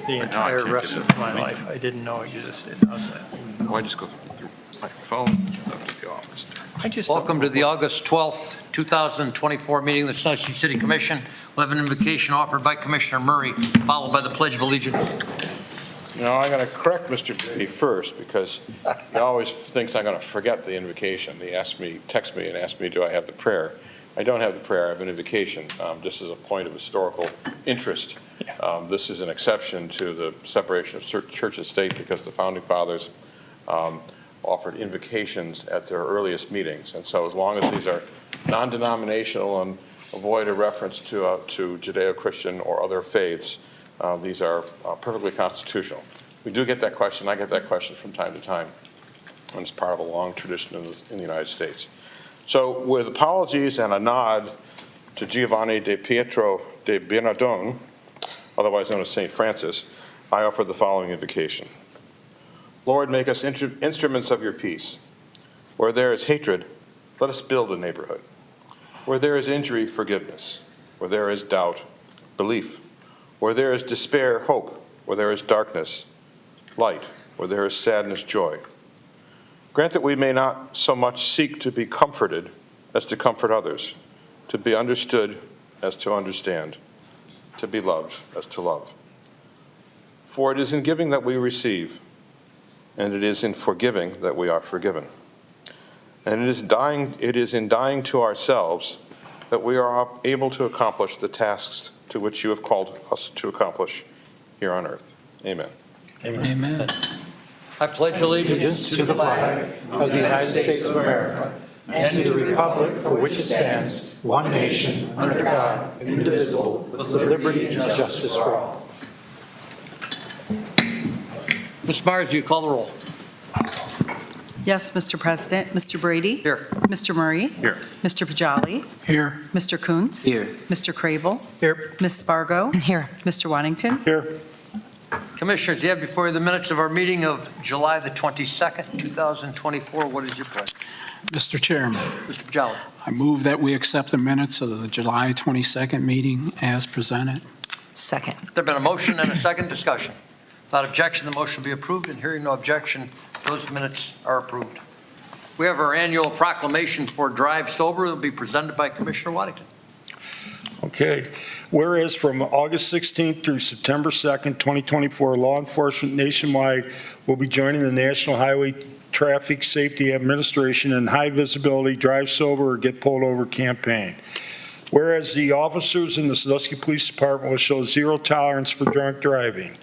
the entire rest of my life. I didn't know it existed. How's that? Oh, I just go through my phone up to the office. Welcome to the August 12th, 2024 meeting of the Snohomish City Commission. We'll have an invocation offered by Commissioner Murray, followed by the Pledge of Allegiance. You know, I'm going to correct Mr. Brady first because he always thinks I'm going to forget the invocation. He texts me and asks me, do I have the prayer? I don't have the prayer. I have an invocation. Just as a point of historical interest. This is an exception to the separation of church and state because the Founding Fathers offered invocations at their earliest meetings. And so as long as these are non-denominational and avoid a reference to Judeo-Christian or other faiths, these are perfectly constitutional. We do get that question. I get that question from time to time, and it's part of a long tradition in the United States. So with apologies and a nod to Giovanni de Pietro de Bernardone, otherwise known as St. Francis, I offer the following invocation. Lord, make us instruments of your peace. Where there is hatred, let us build a neighborhood. Where there is injury, forgiveness. Where there is doubt, belief. Where there is despair, hope. Where there is darkness, light. Where there is sadness, joy. Grant that we may not so much seek to be comforted as to comfort others, to be understood as to understand, to be loved as to love. For it is in giving that we receive, and it is in forgiving that we are forgiven. And it is in dying to ourselves that we are able to accomplish the tasks to which you have called us to accomplish here on earth. Amen. Amen. Amen. I pledge allegiance To the flag of the United States of America and to the republic for which it stands, one nation, under God, indivisible, with liberty and justice for all. Ms. Myers, do you call the roll? Yes, Mr. President. Mr. Brady? Here. Mr. Murray? Here. Mr. Pajali? Here. Mr. Kuntz? Here. Mr. Crable? Here. Ms. Spargo? Here. Mr. Waddington? Here. Commissioners, you have before you the minutes of our meeting of July the 22nd, 2024. What is your pleasure? Mr. Chairman, Mr. Pajali. I move that we accept the minutes of the July 22nd meeting as presented. Second. There's been a motion and a second discussion. Without objection, the motion will be approved, and hearing no objection, those minutes are approved. We have our annual proclamation for Drive Sober that will be presented by Commissioner Waddington. Okay. Whereas from August 16th through September 2nd, 2024, law enforcement nationwide will be joining the National Highway Traffic Safety Administration in High Visibility Drive Sober or Get Pulled Over campaign. Whereas the officers in the Sandusky Police Department will show zero tolerance for drunk driving.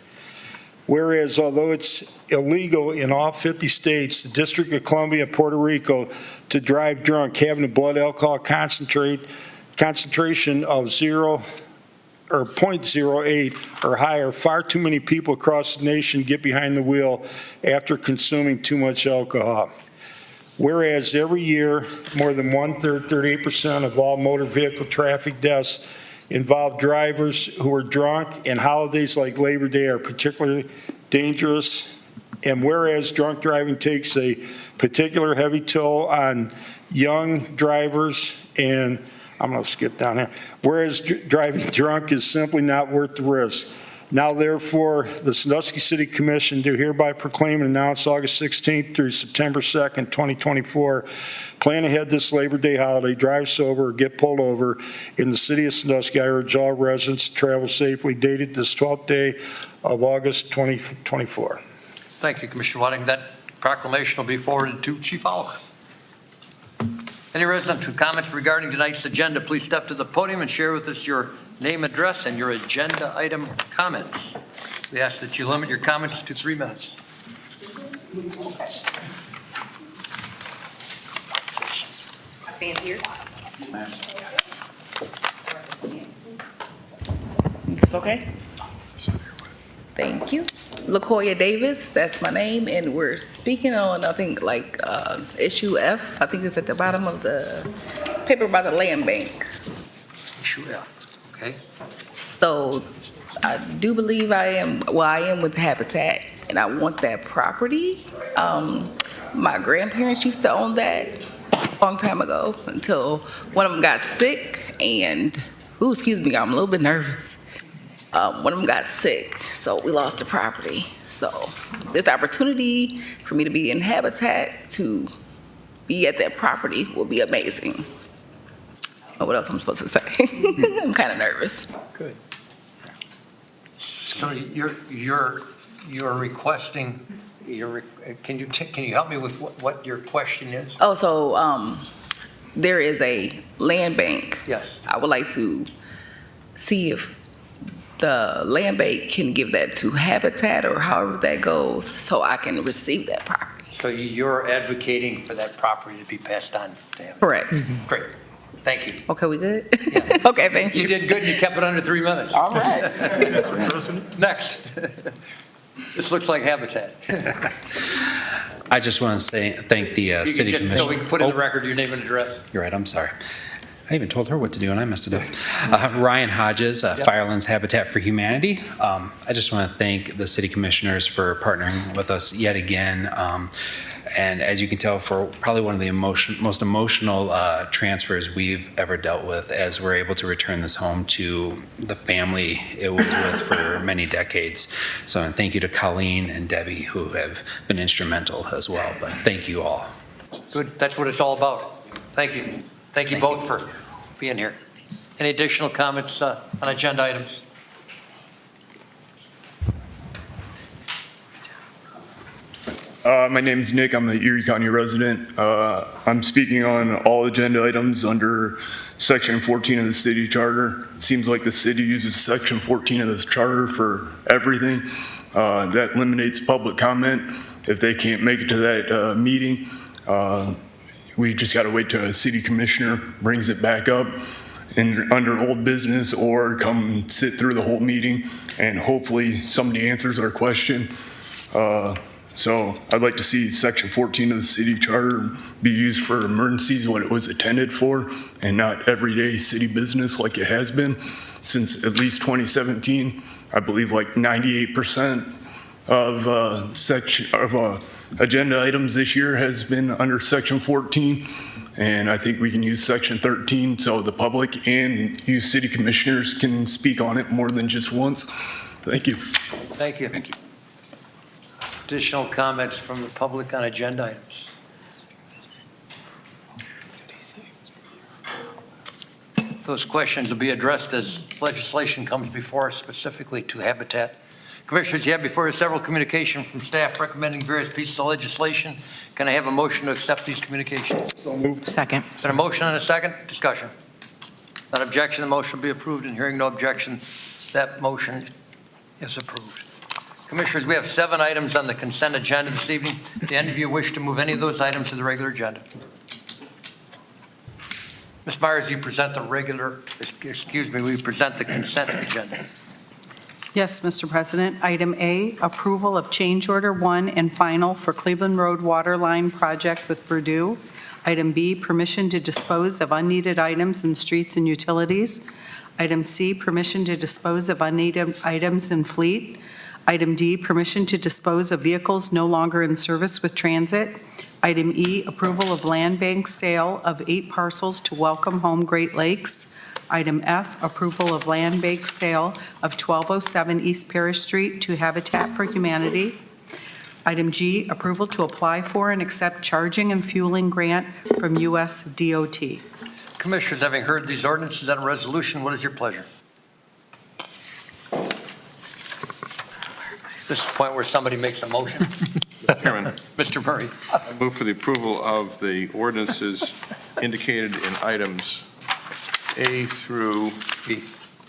Whereas although it's illegal in all 50 states, the District of Columbia and Puerto Rico to drive drunk having a blood alcohol concentration of 0 or 0.08 or higher, far too many people across the nation get behind the wheel after consuming too much alcohol. Whereas every year, more than 1/3, 38% of all motor vehicle traffic deaths involve drivers who are drunk, and holidays like Labor Day are particularly dangerous. And whereas drunk driving takes a particular heavy toll on young drivers, and I'm going to skip down here. Whereas driving drunk is simply not worth the risk. Now, therefore, the Sandusky City Commission do hereby proclaim and announce August 16th through September 2nd, 2024, plan ahead this Labor Day holiday, drive sober or get pulled over in the city of Sandusky. I urge all residents to travel safely, dated this 12th day of August 2024. Thank you, Commissioner Waddington. That proclamation will be forwarded to Chief Oliver. Any residents with comments regarding tonight's agenda, please step to the podium and share with us your name, address, and your agenda item comments. We ask that you limit your comments to 3 minutes. Stand here. Okay. Thank you. LaCoya Davis, that's my name, and we're speaking on, I think, like issue F. I think it's at the bottom of the paper about the land bank. Issue F, okay? So I do believe I am with Habitat, and I want that property. My grandparents used to own that a long time ago until one of them got sick, and, excuse me, I'm a little bit nervous. One of them got sick, so we lost the property. So this opportunity for me to be in Habitat to be at that property will be amazing. What else I'm supposed to say? I'm kind of nervous. Good. So you're requesting, can you help me with what your question is? Oh, so there is a land bank. Yes. I would like to see if the land bank can give that to Habitat or however that goes, so I can receive that property. So you're advocating for that property to be passed on to him? Correct. Great. Thank you. Okay, we good? Yeah. Okay, thank You you. did good, and you kept it under 3 minutes. All right. Next. This looks like Habitat. I just want to thank the You city can just, commission. so we can put in the Oh, record your name and address. You're right, I'm sorry. I even told her what to do and I messed it up. Ryan Hodges, Yep. Firelands Habitat for Humanity. I just want to thank the city commissioners for partnering with us yet again. And as you can tell, for probably one of the most emotional transfers we've ever dealt with, as we're able to return this home to the family it was with for many decades. So and thank you to Colleen and Debbie, who have been instrumental as well. But thank you all. Good, that's what it's all about. Thank you. Thank you both for being here. Any additional comments on agenda items? My name's Nick. I'm an Erie County resident. I'm speaking on all agenda items under Section 14 of the city charter. It seems like the city uses Section 14 of this charter for everything. That eliminates public comment. If they can't make it to that meeting, we just got to wait till a city commissioner brings it back up under old business, or come sit through the whole meeting and hopefully somebody answers our question. So I'd like to see Section 14 of the city charter be used for emergencies, what it was intended for, and not everyday city business like it has been since at least 2017. I believe like 98% of agenda items this year has been under Section 14. And I think we can use Section 13 so the public and you city commissioners can speak on it more than just once. Thank you. Thank you. Thank you. Additional comments from the public on agenda items? Those questions will be addressed as legislation comes before us, specifically to Habitat. Commissioners, you have before you several communication from staff recommending various pieces of legislation. Can I have a motion to accept these communications? Second. Been a motion and a second. Discussion. Not objection, the motion will be approved, and hearing no objection, that motion is approved. Commissioners, we have 7 items on the consent agenda this evening. Do any of you wish to move any of those items to the regular agenda? Ms. Myers, you present the we present the consent agenda. Yes, Mr. President. Item A, approval of change order 1 and final for Cleveland Road Water Line Project with Purdue. Item B, permission to dispose of unneeded items in streets and utilities. Item C, permission to dispose of unneeded items in fleet. Item D, permission to dispose of vehicles no longer in service with transit. Item E, approval of land bank sale of 8 parcels to Welcome Home Great Lakes. Item F, approval of land bank sale of 1207 East Parish Street to Habitat for Humanity. Item G, approval to apply for and accept charging and fueling grant from U.S. DOT. Commissioners, having heard these ordinances and a resolution, what is your pleasure? This is the point where somebody makes a motion. Mr. Chairman, Mr. Murray. I move for the approval of the ordinances indicated in items A through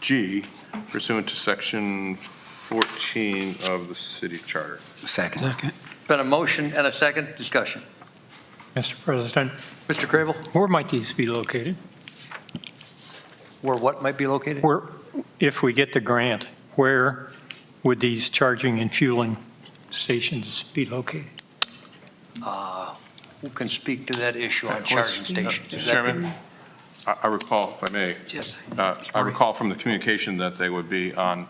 G pursuant to Section 14 of the city charter. Second. Been a motion and a second. Discussion. Mr. President, Mr. Crable, where might these be located? where what might be located? Where, if we get the grant, where would these charging and fueling stations be located? Who can speak to that issue on charging stations? Mr. Chairman, I recall, if I may, Yes. I recall from the communication that they would be on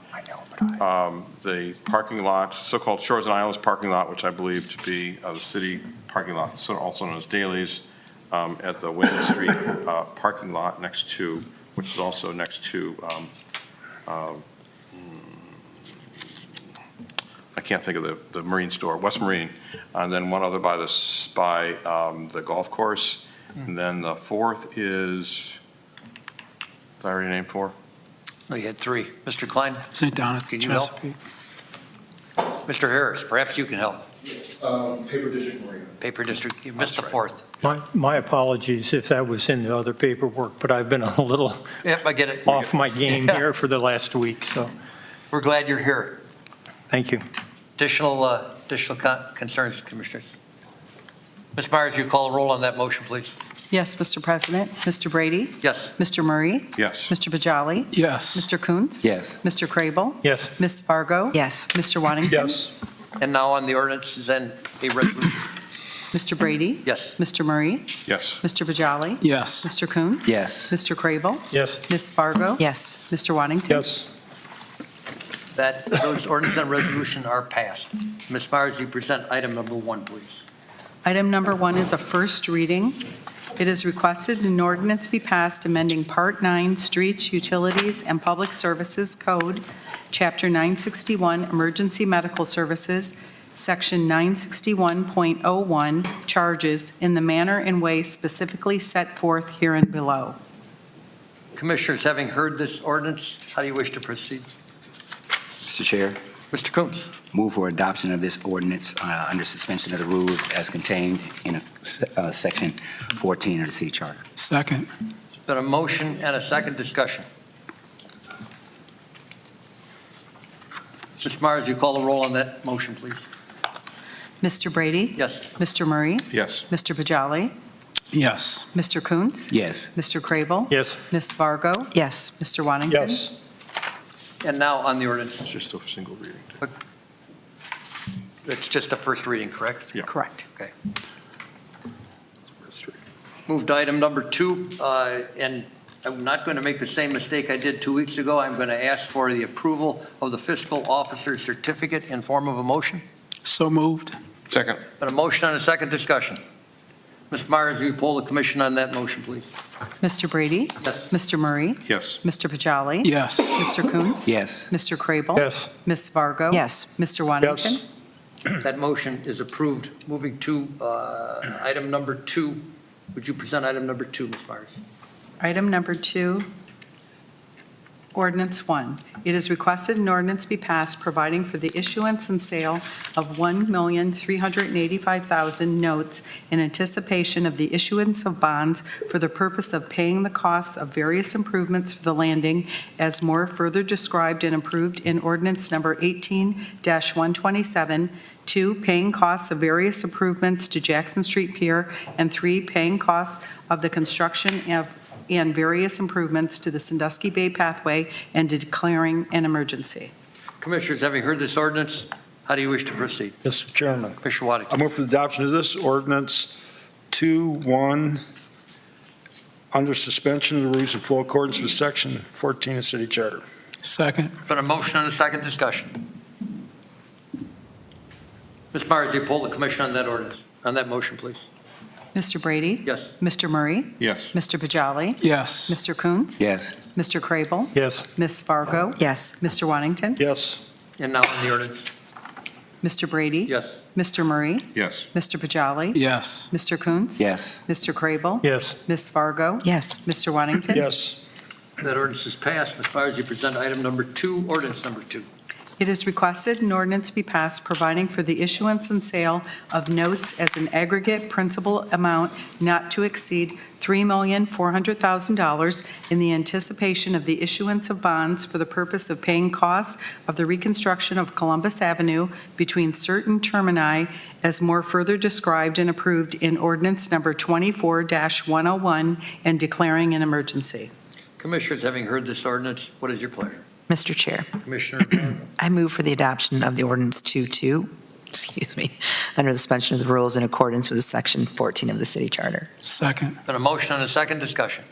the parking lot, so-called Shores and Islands parking lot, which I believe to be the city parking lot, so also known as Daly's, at the Wayne Street parking lot next to, which is also next to can't think of the marine store, West Marine, and then one other by the golf course. And then the fourth is, did I already name four? No, you had three. Mr. Klein, St. Donat, Can you help? Chesapeake. Mr. Harris, perhaps you can help. Paper District Marina. Paper District, you missed the fourth. My apologies if that was in the other paperwork, but I've been a little Yep, I get it. off my game Yeah. here for the last week, so We're glad you're here. thank you. Additional concerns, Commissioners? Ms. Myers, you call a roll on that motion, please. Yes, Mr. President. Mr. Brady? Yes. Mr. Murray? Yes. Mr. Bajali? Yes. Mr. Coons? Yes. Mr. Crable? Yes, Ms. Fargo? Yes. Mr. Wantington? Yes. And now on the ordinances and a resolution. Mr. Brady? Yes. Mr. Murray? Yes. Mr. Bajali? Yes. Mr. Coons? Yes. Mr. Crable? yes, Ms. Fargo? Yes. Mr. Wantington? Yes. Those ordinances and resolution are passed. Ms. Myers, you present item number 1, please. Item number 1 is a first reading. It is requested an ordinance be passed amending Part 9 Streets, Utilities, and Public Services Code, Chapter 961, Emergency Medical Services, Section 961.01, Charges, in the manner and way specifically set forth herein below. Commissioners, having heard this ordinance, how do you wish to proceed? Mr. Chair, Mr. Coons? move for adoption of this ordinance under suspension of the rules as contained in Section 14 of the City Charter. Second. Been a motion and a second discussion. Ms. Myers, you call the roll on that motion, please. Mr. Brady? Yes. Mr. Murray? Yes. Mr. Bajali? Yes. Mr. Coons? Yes. Mr. Crable? yes, Ms. Fargo? Yes. Mr. Wantington? Yes. And now on the ordinance. It's just a single reading. It's just a first reading, correct? Yeah. Correct. Okay. Moved to item number 2, and I'm not going to make the same mistake I did 2 weeks ago. I'm going to ask for the approval of the fiscal officer's certificate in form of a motion. So moved. Second. Been a motion and a second discussion. Ms. Myers, will you poll the commission on that motion, please? Mr. Brady? Yes. Mr. Murray? Yes. Mr. Bajali? Yes. Mr. Coons? Yes. Mr. Crable? yes, Ms. Fargo? Yes. Mr. Wantington? Yes. That motion is approved. Moving to item number 2. Would you present item number 2, Ms. Myers? Item number 2, Ordinance 1. It is requested an ordinance be passed providing for the issuance and sale of 1,385,000 notes in anticipation of the issuance of bonds for the purpose of paying the costs of various improvements for the landing as more further described and approved in ordinance number 18-127. 2, paying costs of various improvements to Jackson Street Pier, and 3, paying costs of the construction and various improvements to the Sandusky Bay Pathway and declaring an emergency. Commissioners, having heard this ordinance, how do you wish to proceed? Mr. Chairman, Commissioner I Waddington. move for the adoption of this ordinance 2-1 under suspension of the rules in full accordance with Section 14 of City Charter. Second. Been a motion and a second discussion. Ms. Myers, will you poll the commission on that ordinance, on that motion, please? Mr. Brady? Yes. Mr. Murray? Yes. Mr. Bajali? Yes. Mr. Coons? Yes. Mr. Crable? yes, Ms. Fargo? Yes. Mr. Wantington? Yes. And now on the ordinance. Mr. Brady? Yes. Mr. Murray? Yes. Mr. Bajali? Yes. Mr. Coons? Yes. Mr. Crable? yes, Ms. Fargo? Yes. Mr. Wantington? Yes. That ordinance is passed. Ms. Myers, you present item number 2, ordinance number 2. It is requested an ordinance be passed providing for the issuance and sale of notes as an aggregate principal amount not to exceed $3,400,000 in the anticipation of the issuance of bonds for the purpose of paying costs of the reconstruction of Columbus Avenue between certain termini as more further described and approved in ordinance number 24-101 and declaring an emergency. Commissioners, having heard this ordinance, what is your pleasure? Mr. Chair, Commissioner, I move for the adoption of the ordinance 2-2, under the suspension of the rules in accordance with Section 14 of the City Charter. Second. been a motion and a second discussion.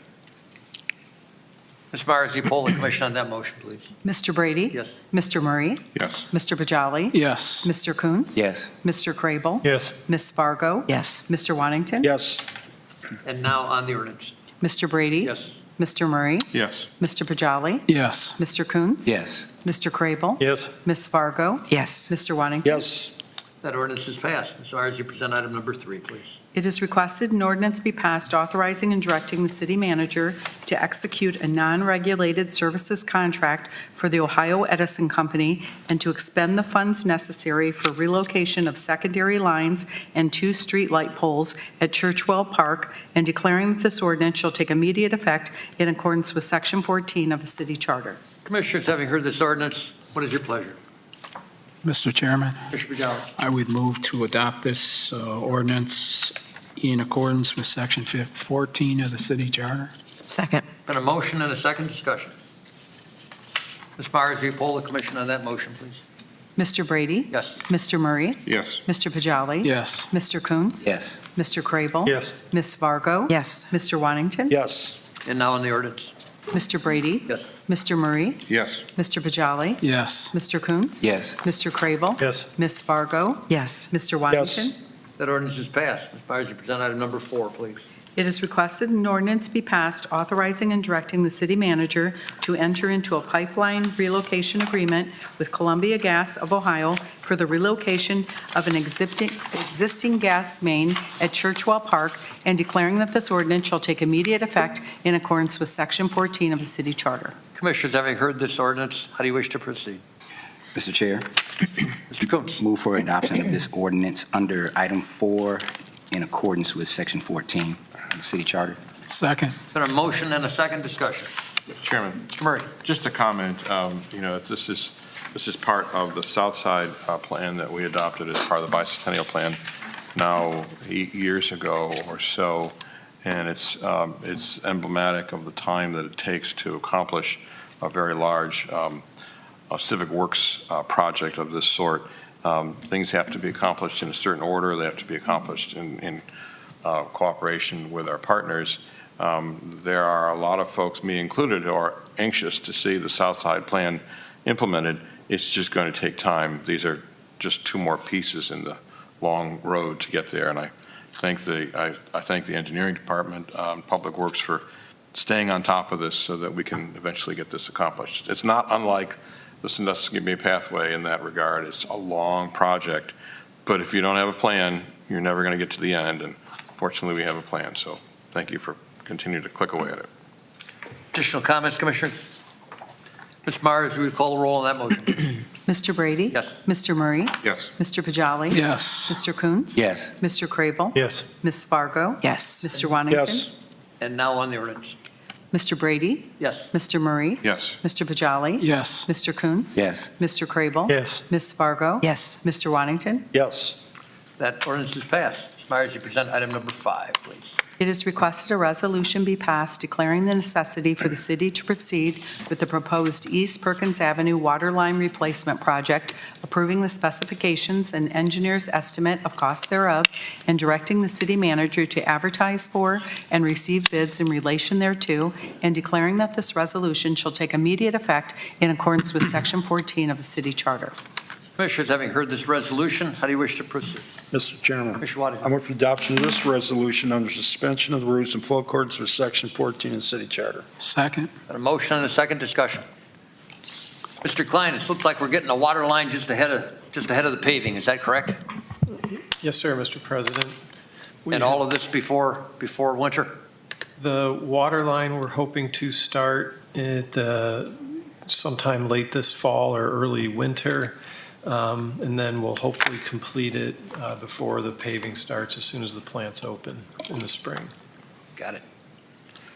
Ms. Myers, will you poll the commission on that motion, please? Mr. Brady? Yes. Mr. Murray? Yes. Mr. Bajali? Yes. Mr. Coons? Yes. Mr. Crable? yes, Ms. Fargo? Yes. Mr. Wantington? Yes. And now on the ordinance. Mr. Brady? Yes. Mr. Murray, Yes. Mr. Pajali, Yes. Mr. Coons. Yes. Mr. Crable. Yes. Ms. Fargo. Yes. Mr. Wantington. Yes. That ordinance is passed. Ms. Myers, you present item number 3, please. It is requested an ordinance be passed authorizing and directing the city manager to execute a non-regulated services contract for the Ohio Edison Company and to expend the funds necessary for relocation of secondary lines and 2 street light poles at Churchwell Park, and declaring that this ordinance shall take immediate effect in accordance with Section 14 of the city charter. Commissioners, having heard this ordinance, what is your pleasure? Mr. Chairman, Commissioner Pajali? I would move to adopt this ordinance in accordance with Section 14 of the city charter. Second. Been a motion and a second discussion. Ms. Myers, will you poll the commission on that motion, please? Mr. Brady? Yes. Mr. Murray? Yes. Mr. Pajali? Yes. Mr. Coons. Yes. Mr. Crable. Yes. Ms. Fargo. Yes. Mr. Wantington. Yes. And now on the ordinance. Mr. Brady? Yes. Mr. Murray? Yes. Mr. Pajali? Yes. Mr. Coons. Yes. Mr. Crable. Yes. Ms. Fargo. Yes. Mr. Wantington. Yes. That ordinance is passed. Ms. Myers, you present item number 4, please. It is requested an ordinance be passed authorizing and directing the city manager to enter into a pipeline relocation agreement with Columbia Gas of Ohio for the relocation of an existing gas main at Churchwell Park, and declaring that this ordinance shall take immediate effect in accordance with Section 14 of the city charter. Commissioners, having heard this ordinance, how do you wish to proceed? Mr. Chair, Mr. Coons? move for adoption of this ordinance under item 4 in accordance with Section 14 of the city charter. Second. Been a motion and a second discussion. Chairman, Mr. Murray? just a comment, this is part of the South Side plan that we adopted as part of the bicentennial plan now 8 years ago or so, and it's emblematic of the time that it takes to accomplish a very large civic works project of this sort. Things have to be accomplished in a certain order. They have to be accomplished in cooperation with our partners. There are a lot of folks, me included, who are anxious to see the South Side plan implemented. It's just going to take time. These are just 2 more pieces in the long road to get there, and I thank the engineering department, Public Works, for staying on top of this so that we can eventually get this accomplished. It's not unlike the Sandusky Pathway in that regard. It's a long project, but if you don't have a plan, you're never going to get to the end, and fortunately we have a plan, so thank you for continuing to click away at it. Additional comments, Commissioners? Ms. Myers, will you call the roll on that motion? Mr. Brady? Yes. Mr. Murray? Yes. Mr. Pajali? Yes. Mr. Coons. Yes. Mr. Crable. Yes. Ms. Fargo. Yes. Mr. Wantington. Yes. And now on the ordinance. Mr. Brady? Yes. Mr. Murray? Yes. Mr. Pajali? Yes. Mr. Coons. Yes. Mr. Crable. Yes. Ms. Fargo. Yes. Mr. Wantington. Yes. That ordinance is passed. Ms. Myers, you present item number 5, please. It is requested a resolution be passed declaring the necessity for the city to proceed with the proposed East Perkins Avenue water line replacement project, approving the specifications and engineer's estimate of cost thereof, and directing the city manager to advertise for and receive bids in relation thereto, and declaring that this resolution shall take immediate effect in accordance with Section 14 of the city charter. Commissioners, having heard this resolution, how do you wish to proceed? Mr. Chairman, Commissioner Waddington? I move for adoption of this resolution under suspension of the rules in full accordance with Section 14 of the city charter. Second. Got a motion and a second discussion. Mr. Klein, it looks like we're getting a water line just ahead of the paving. Is that correct? Yes, sir, Mr. President. And all of this before winter? The water line, we're hoping to start at sometime late this fall or early winter, and then we'll hopefully complete it before the paving starts as soon as the plant's open in the spring. Got it.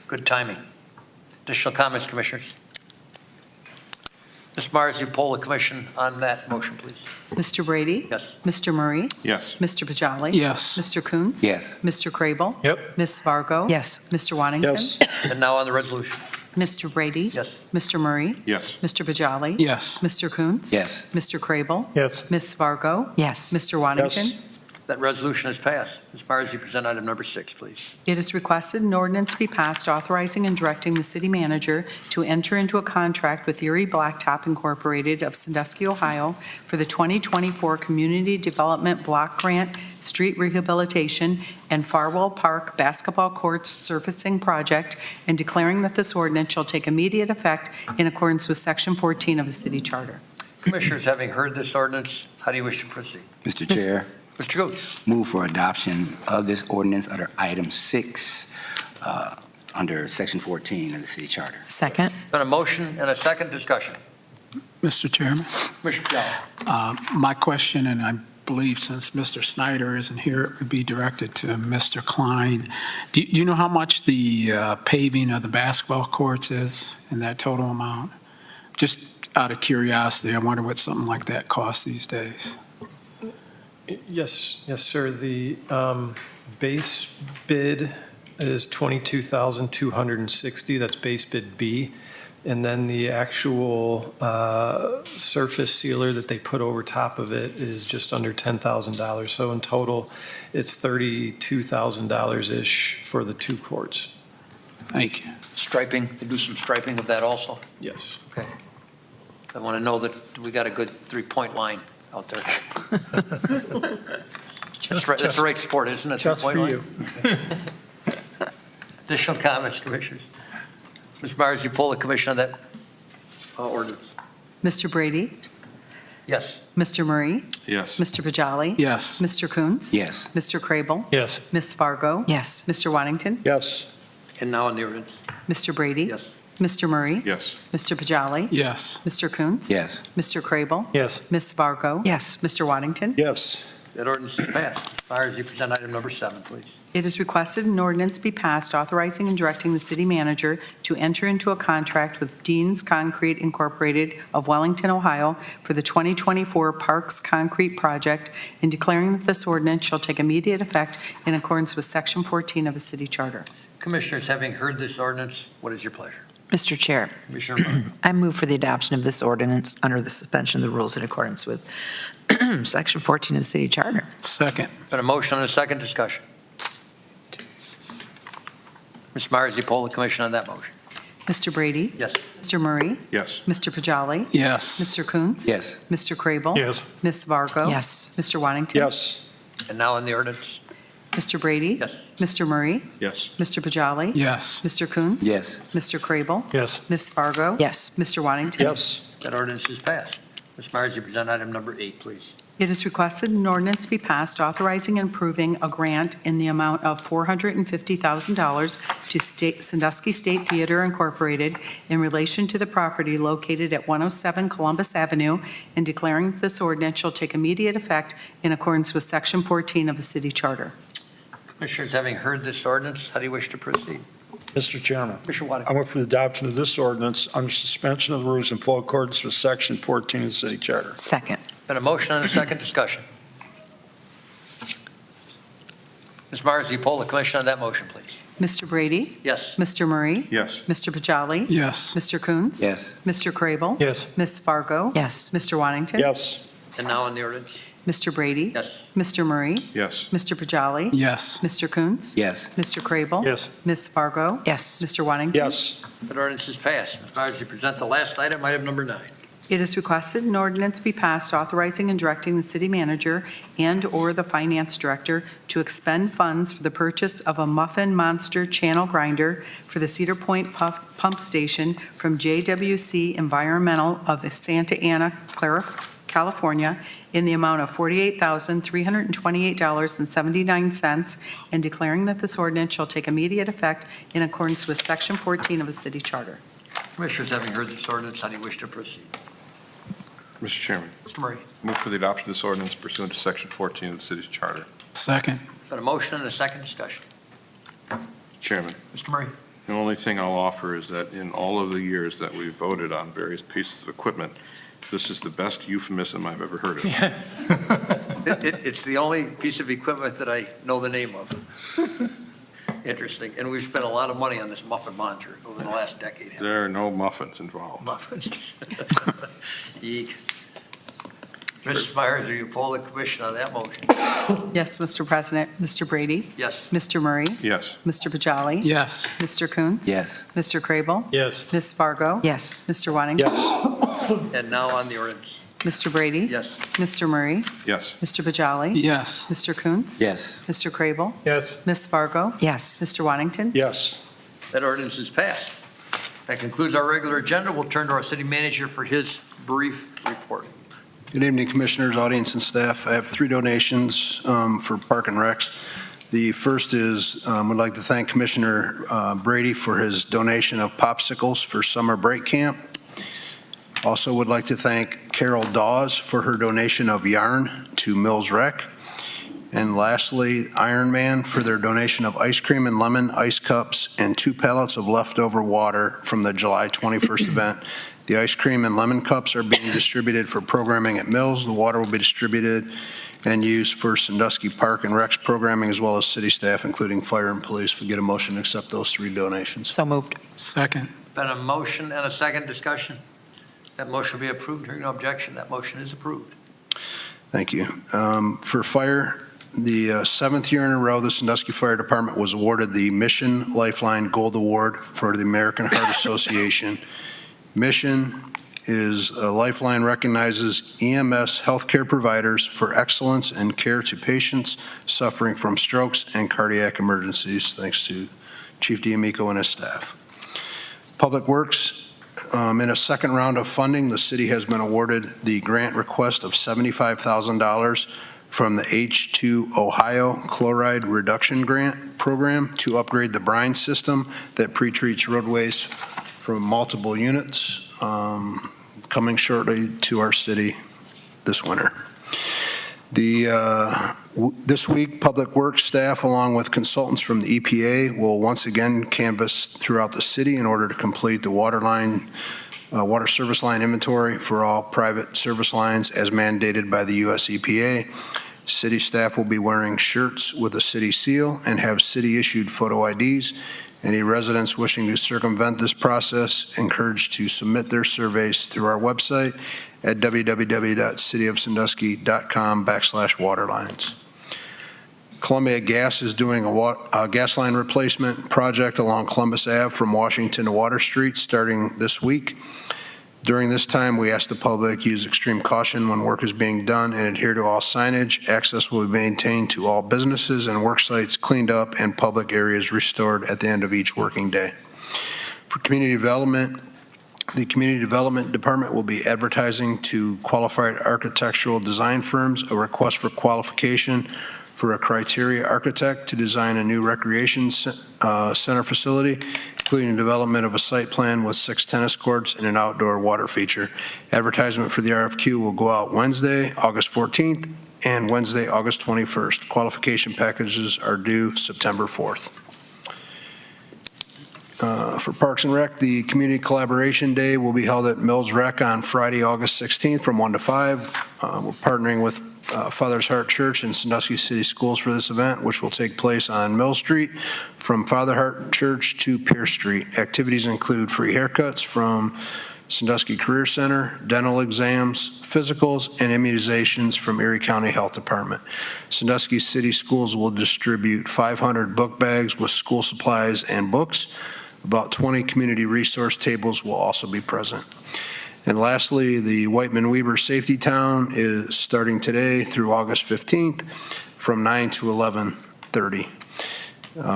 Good timing. Additional comments, Commissioners? Ms. Myers, you poll the commission on that motion, please. Mr. Brady? Yes. Mr. Murray? Yes. Mr. Pajali? Yes. Mr. Coons. Yes. Mr. Crable. Yep. Ms. Fargo. Yes. Mr. Wantington. Yes. And now on the resolution. Mr. Brady? Yes. Mr. Murray? Yes. Mr. Pajali? Yes. Mr. Coons. Yes. Mr. Crable. Yes. Ms. Fargo. Yes. Mr. Wantington. Yes. That resolution is passed. Ms. Myers, you present item number 6, please. It is requested an ordinance be passed authorizing and directing the city manager to enter into a contract with Erie Blacktop Incorporated of Sandusky, Ohio for the 2024 Community Development Block Grant Street Rehabilitation and Farwell Park Basketball Courts Surfacing Project and declaring that this ordinance shall take immediate effect in accordance with Section 14 of the city charter. Commissioners, having heard this ordinance, how do you wish to proceed? Mr. Chair, Mr. Coons. move for adoption of this ordinance under item 6, under section 14 of the city charter. Second. Been a motion and a second discussion. Mr. Chairman, Commissioner Jolly. my question, and I believe since Mr. Snyder isn't here, it would be directed to Mr. Klein. Do you know how much the paving of the basketball courts is in that total amount? Just out of curiosity, I wonder what something like that costs these days. Yes, sir. The base bid is $22,260. That's base bid B. And then the actual surface sealer that they put over top of it is just under $10,000. So in total, it's $32,000-ish for the 2 courts. Thank you. Striping, they do some striping of that also? Yes. Okay. I want to know that we got a good 3-point line out there. That's the right sport, isn't it? Just for 3-point you. line? Additional comments, Commissioners? Ms. Myers, you pull the commission on that ordinance? Mr. Brady? Yes. Mr. Murray? Yes. Mr. Bajali? Yes. Mr. Coons? Yes. Mr. Crable? Yes. Ms. Fargo? Yes. Mr. Waddington? Yes. And now on the ordinance? Mr. Brady? Yes. Mr. Murray? Yes. Mr. Bajali? Yes. Mr. Coons? Yes. Mr. Crable? Yes. Ms. Fargo? Yes. Mr. Waddington? Yes. That ordinance is passed. Ms. Myers, you present item number 7, please. It is requested an ordinance be passed authorizing and directing the city manager to enter into a contract with Dean's Concrete Incorporated of Wellington, Ohio for the 2024 Parks Concrete Project and declaring that this ordinance shall take immediate effect in accordance with Section 14 of the city charter. Commissioners, having heard this ordinance, what is your pleasure? Mr. Chair, Commissioner Murray. I move for the adoption of this ordinance under the suspension of the rules in accordance with Section 14 of the city charter. Second. Been a motion and a second discussion. Ms. Myers, you poll the commission on that motion. Mr. Brady? Yes. Mr. Murray? Yes. Mr. Pajali? Yes. Mr. Coons? Yes. Mr. Crable? Yes. Ms. Fargo? Yes. Mr. Waddington? Yes. And now on the ordinance? Mr. Brady? Yes. Mr. Murray? Yes. Mr. Pajali? Yes. Mr. Coons? Yes. Mr. Crable? Yes. Ms. Fargo? Yes. Mr. Waddington? Yes. That ordinance is passed. Ms. Myers, you present item number 8, please. It is requested an ordinance be passed authorizing and approving a grant in the amount of $450,000 to Sandusky State Theater Incorporated in relation to the property located at 107 Columbus Avenue and declaring that this ordinance shall take immediate effect in accordance with Section 14 of the city charter. Commissioners, having heard this ordinance, how do you wish to proceed? Mr. Chairman, Commissioner I Waddington. move for the adoption of this ordinance under suspension of the rules in full accordance with Section 14 of the city charter. Second. Been a motion and a second discussion. Ms. Myers, you poll the commission on that motion, please. Mr. Brady? Yes. Mr. Murray? Yes. Mr. Pajali? Yes. Mr. Coons? Yes. Mr. Crable? Yes. Ms. Fargo? Yes. Mr. Waddington? Yes. And now on the ordinance? Mr. Brady? Yes. Mr. Murray? Yes. Mr. Pajali? Yes. Mr. Coons? Yes. Mr. Crable? Yes. Ms. Fargo? Yes. Mr. Waddington? Yes. That ordinance is passed. Ms. Myers, you present the last item, item number 9. It is requested an ordinance be passed authorizing and directing the city manager and/or the finance director to expend funds for the purchase of a Muffin Monster channel grinder for the Cedar Point Pump Station from JWC Environmental of Santa Ana, California, in the amount of $48,328.79, and declaring that this ordinance shall take immediate effect in accordance with Section 14 of the city charter. Commissioners, having heard this ordinance, how do you wish to proceed? Mr. Chairman, Mr. Murray. move for the adoption of this ordinance pursuant to Section 14 of the city's charter. Second. Been a motion and a second discussion. Chairman, Mr. Murray. the only thing I'll offer is that in all of the years that we've voted on various pieces of equipment, this is the best euphemism I've ever heard of. It's the only piece of equipment that I know the name of. Interesting. And we've spent a lot of money on this Muffin Monster over the last decade. There are no muffins involved. Muffins. Yeek. Mrs. Myers, are you full of the commission on that motion? Yes, Mr. President. Mr. Brady? Yes. Mr. Murray? Yes. Mr. Bajali? Yes. Mr. Coons? Yes. Mr. Crable? Yes. Ms. Fargo? Yes. Mr. Waddington? Yes. And now on the ordinance. Mr. Brady? Yes. Mr. Murray? Yes. Mr. Bajali? Yes. Mr. Coons? Yes. Mr. Crable? Yes. Ms. Fargo? Yes. Mr. Waddington? Yes. That ordinance is passed. That concludes our regular agenda. We'll turn to our city manager for his brief report. Good evening, Commissioners, audience, and staff. I have 3 donations for Park and Recs. The first is, would like to thank Commissioner Brady for his donation of popsicles for summer break camp. Also would like to thank Carol Dawes for her donation of yarn to Mills Rec. And lastly, Iron Man for their donation of ice cream and lemon ice cups and 2 pallets of leftover water from the July 21st event. The ice cream and lemon cups are being distributed for programming at Mills. The water will be distributed and used for Sandusky Park and Recs programming, as well as city staff, including fire and police. If we get a motion to accept those 3 donations. So moved. Second. Been a motion and a second discussion. That motion will be approved. Hearing no objection, that motion is approved. Thank you. For fire, the 7th year in a row, the Sandusky Fire Department was awarded the Mission Lifeline Gold Award for the American Heart Association. Mission is a lifeline recognizes EMS healthcare providers for excellence in care to patients suffering from strokes and cardiac emergencies, thanks to Chief D'Amico and his staff. Public Works, in a second round of funding, the city has been awarded the grant request of $75,000 from the H2 Ohio Chloride Reduction Grant Program to upgrade the brine system that pre-treats roadways from multiple units, coming shortly to our city this winter. This week, Public Works staff, along with consultants from the EPA, will once again canvass throughout the city in order to complete the water service line inventory for all private service lines as mandated by the US EPA. City staff will be wearing shirts with a city seal and have city-issued photo IDs. Any residents wishing to circumvent this process encouraged to submit their surveys through our website at www.cityofsandusky.com/waterlines. Columbia Gas is doing a gas line replacement project along Columbus Ave from Washington to Water Street starting this week. During this time, we ask the public use extreme caution when work is being done and adhere to all signage. Access will be maintained to all businesses and work sites cleaned up and public areas restored at the end of each working day. For community development, the Community Development Department will be advertising to qualified architectural design firms a request for qualification for a criteria architect to design a new recreation center facility, including development of a site plan with 6 tennis courts and an outdoor water feature. Advertisement for the RFQ will go out Wednesday, August 14th, and Wednesday, August 21st. Qualification packages are due September 4th. For Parks and Rec, the Community Collaboration Day will be held at Mills Rec on Friday, August 16th from 1 to 5. We're partnering with Father's Heart Church and Sandusky City Schools for this event, which will take place on Mill Street from Father Heart Church to Pierce Street. Activities include free haircuts from Sandusky Career Center, dental exams, physicals, and immunizations from Erie County Health Department. Sandusky City Schools will distribute 500 book bags with school supplies and books. About 20 community resource tables will also be present. And lastly, the Whiteman Weber Safety Town is starting today through August 15th from 9 to 11:30.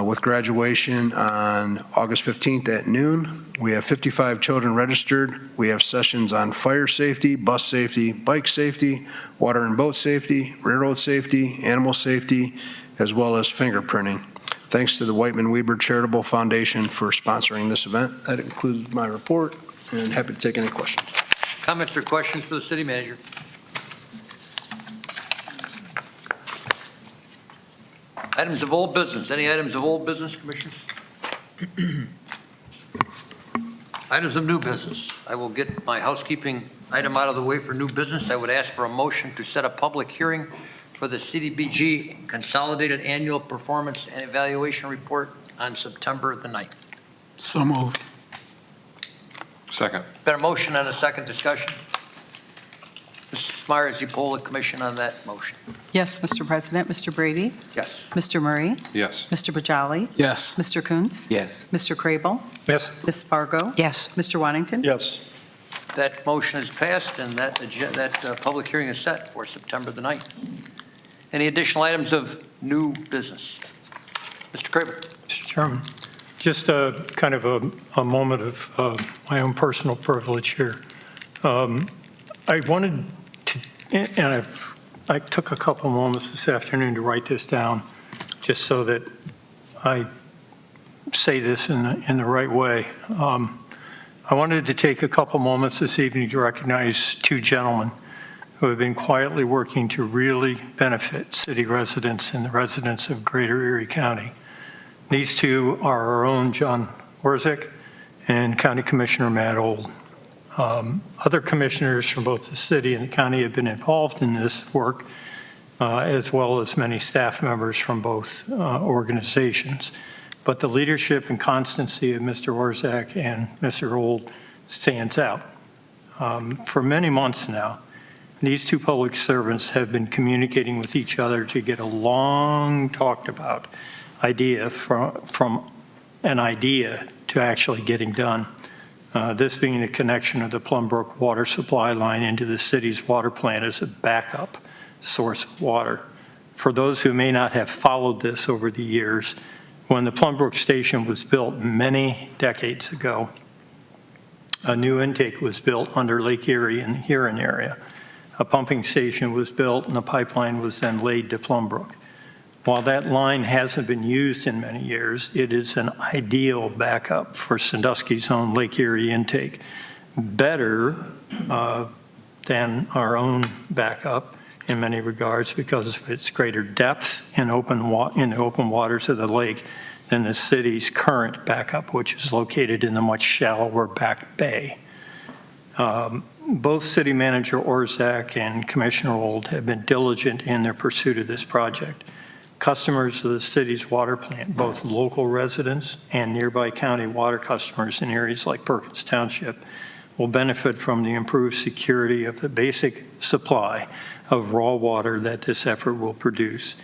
With graduation on August 15th at noon, we have 55 children registered. We have sessions on fire safety, bus safety, bike safety, water and boat safety, railroad safety, animal safety, as well as fingerprinting. Thanks to the Whiteman Weber Charitable Foundation for sponsoring this event. That concludes my report, and happy to take any questions. Comments or questions for the city manager? Items of old business. Any items of old business, commissioners? Items of new business. I will get my housekeeping item out of the way for new business. I would ask for a motion to set a public hearing for the CDBG Consolidated Annual Performance and Evaluation Report on September the 9th. So moved. Second. Been a motion and a second discussion. Ms. Ms. Myers, you poll the commission on that motion. Yes, Mr. President. Mr. Brady? Yes. Mr. Murray? Yes. Mr. Bajali? Yes. Mr. Coons? Yes. Mr. Crable? Yes. Ms. Fargo? Yes. Mr. Waddington? Yes. That motion is passed, and that public hearing is set for September the 9th. Any additional items of new business? Mr. Crable? Mr. Chairman, just a kind of a moment of my own personal privilege here. I wanted to, and I took a couple moments this afternoon to write this down, just so that I say this in the right way. I wanted to take a couple moments this evening to recognize two gentlemen who have been quietly working to really benefit city residents and the residents of Greater Erie County. These two are our own John Werzik and County Commissioner Matt Old. Other commissioners from both the city and the county have been involved in this work, as well as many staff members from both organizations. But the leadership and constancy of Mr. Werzik and Mr. Old stands out. For many months now, these two public servants have been communicating with each other to get a long talked about idea from an idea to actually getting done. This being the connection of the Plum Brook water supply line into the city's water plant as a backup source of water. For those who may not have followed this over the years, when the Plum Brook station was built many decades ago, a new intake was built under Lake Erie in the Huron area. A pumping station was built and a pipeline was then laid to Plum Brook. While that line hasn't been used in many years, it is an ideal backup for Sandusky's own Lake Erie intake. Better than our own backup in many regards because of its greater depth in the open waters of the lake than the city's current backup, which is located in the much shallower back bay. Both City Manager Orzak and Commissioner Old have been diligent in their pursuit of this project. Customers of the city's water plant, both local residents and nearby county water customers in areas like Perkins Township, will benefit from the improved security of the basic supply of raw water that this effort will produce.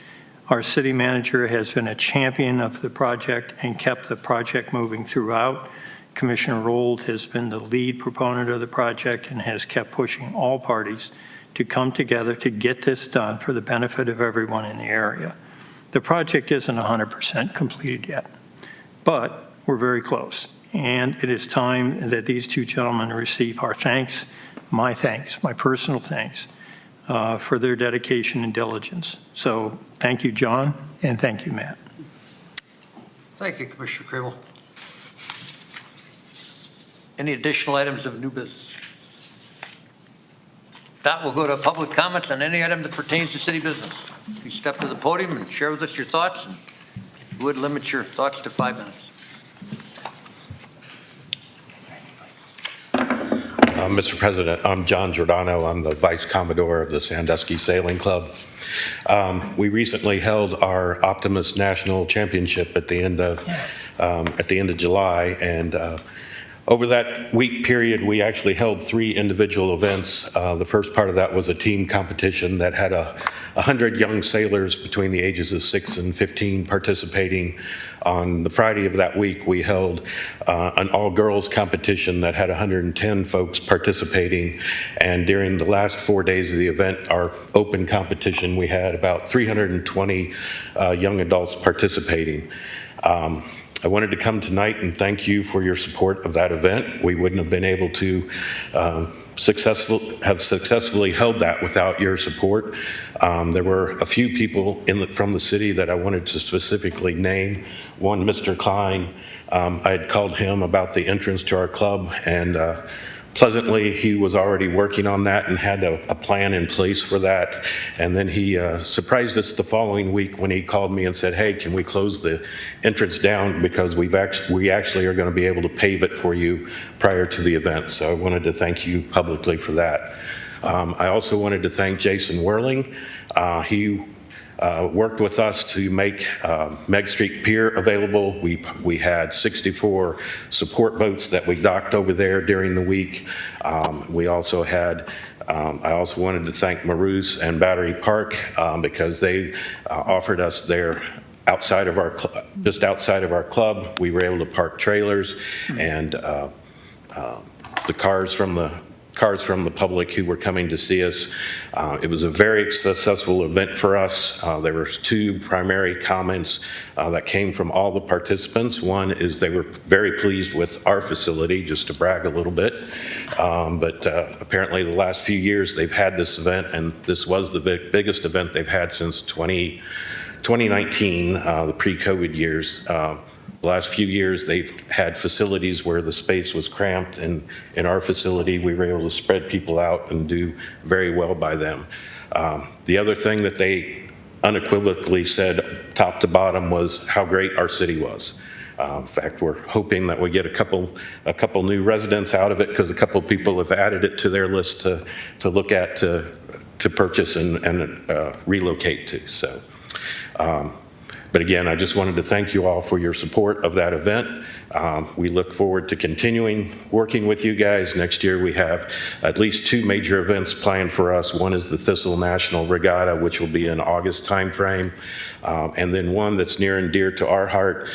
Our city manager has been a champion of the project and kept the project moving throughout. Commissioner Old has been the lead proponent of the project and has kept pushing all parties to come together to get this done for the benefit of everyone in the area. The project isn't 100% completed yet, but we're very close. And it is time that these two gentlemen receive our thanks, my personal thanks, for their dedication and diligence. So thank you, John, and thank you, Matt. Thank you, Commissioner Crable. Any additional items of new business? That will go to public comments on any item that pertains to city business. Please step to the podium and share with us your thoughts, and you would limit your thoughts to 5 minutes. Mr. President, I'm John Giordano. I'm the Vice Commodore of the Sandusky Sailing Club. We recently held our Optimus National Championship at the end of July, and over that week period, we actually held 3 individual events. The first part of that was a team competition that had 100 young sailors between the ages of 6 and 15 participating. On the Friday of that week, we held an all-girls competition that had 110 folks participating. And during the last 4 days of the event, our open competition, we had about 320 young adults participating. I wanted to come tonight and thank you for your support of that event. We wouldn't have been able to successfully held that without your support. There were a few people from the city that I wanted to specifically name. One, Mr. Klein. I had called him about the entrance to our club, and pleasantly, he was already working on that and had a plan in place for that. And then he surprised us the following week when he called me and said, "Hey, can we close the entrance down because we actually are going to be able to pave it for you prior to the event." So I wanted to thank you publicly for that. I also wanted to thank Jason Whirling. He worked with us to make Meg Street Pier available. We had 64 support boats that we docked over there during the week. We also had I also wanted to thank Maroos and Battery Park because they offered us their outside of our, just outside of our club. We were able to park trailers and the cars from the public who were coming to see us. It was a very successful event for us. There were two primary comments that came from all the participants. One is they were very pleased with our facility, just to brag a little bit. But apparently the last few years they've had this event, and this was the biggest event they've had since 2019, the pre-COVID years. The last few years, they've had facilities where the space was cramped, and in our facility, we were able to spread people out and do very well by them. The other thing that they unequivocally said, top to bottom, was how great our city was. In fact, we're hoping that we get a couple new residents out of it, because a couple people have added it to their list to look at, to purchase and relocate to. So. But again, I just wanted to thank you all for your support of that event. We look forward to continuing working with you guys. Next year, we have at least two major events planned for us. One is the Thistle National Regatta, which will be in August timeframe. And then one that's near and dear to our heart,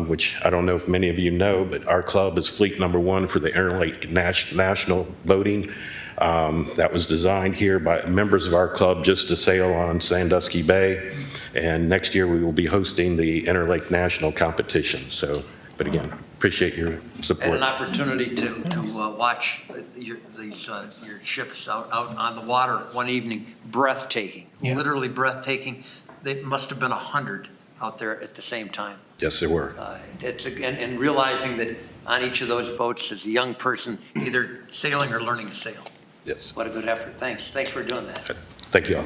which I don't know if many of you know, but our club is fleet number 1 for the Interlake National Boating. That was designed here by members of our club just to sail on Sandusky Bay. And next year we will be hosting the Interlake National Competition. So, but again, appreciate your support. And an opportunity to watch your ships out on the water one evening, breathtaking, literally breathtaking. They must have been 100 out there at the same time. Yes, there were. And realizing that on each of those boats is a young person either sailing or learning to sail. Yes. What a good effort. Thanks for doing that. Thank you all.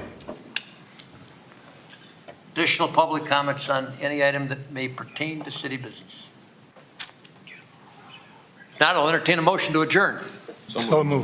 Additional public comments on any item that may pertain to city business? If not, I'll entertain a motion to adjourn. So moved.